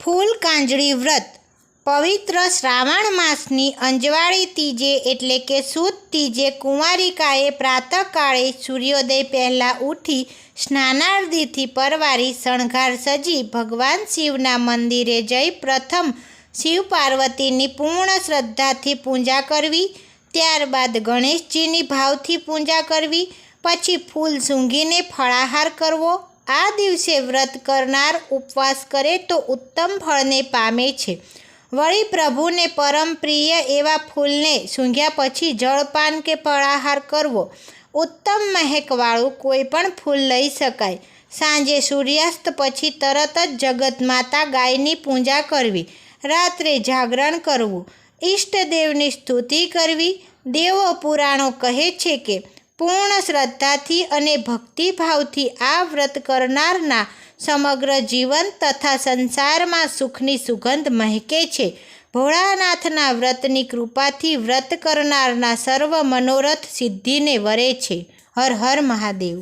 ફૂલ કાંજળી વ્રત પવિત્ર શ્રાવણ માસની અંજવાળી તીજે એટલે કે સુદ તીજે કુંવારિકાએ પ્રાતઃકાળે સૂર્યોદય પહેલાં ઉઠી સ્નાનાદિથી પરવારી શણગાર સજી ભગવાન શિવના મંદિરે જઈ પ્રથમ શિવ પાર્વતીની પૂર્ણ શ્રદ્ધાથી પૂજા કરવી, ત્યારબાદ ગણેશજીની ભાવથી પૂજા કરવી, પછી ફૂલ સૂંઘીને ફળાહાર કરવો। આ દિવસે વ્રત કરનાર ઉપવાસ કરે તો ઉત્તમ ફળને પામે છે। વળી પ્રભુને પરમ પ્રિય એવા ફૂલને સૂંઘ્યા પછી જળપાન કે ફળાહાર કરવો। ઉત્તમ મહેકવાળું કોઈ પણ ફૂલ લઈ શકાય। સાંજે સૂર્યાસ્ત પછી તરત જ જગતમાતા ગાયની પૂજા કરવી, રાત્રે જાગરણ કરવું, ઈષ્ટદેવની સ્તુતિ કરવી। દેવો પુરાણો કહે છે કે પૂર્ણ શ્રદ્ધાથી અને ભક્તિભાવથી આ વ્રત કરનારના સમગ્ર જીવન તથા સંસારમાં સુખની સુગંધ મહેકે છે। ભોળાનાથના વ્રતની કૃપાથી વ્રત કરનારના સર્વ મનોરથ સિદ્ધિને વરે છે। હર હર મહાદેવ।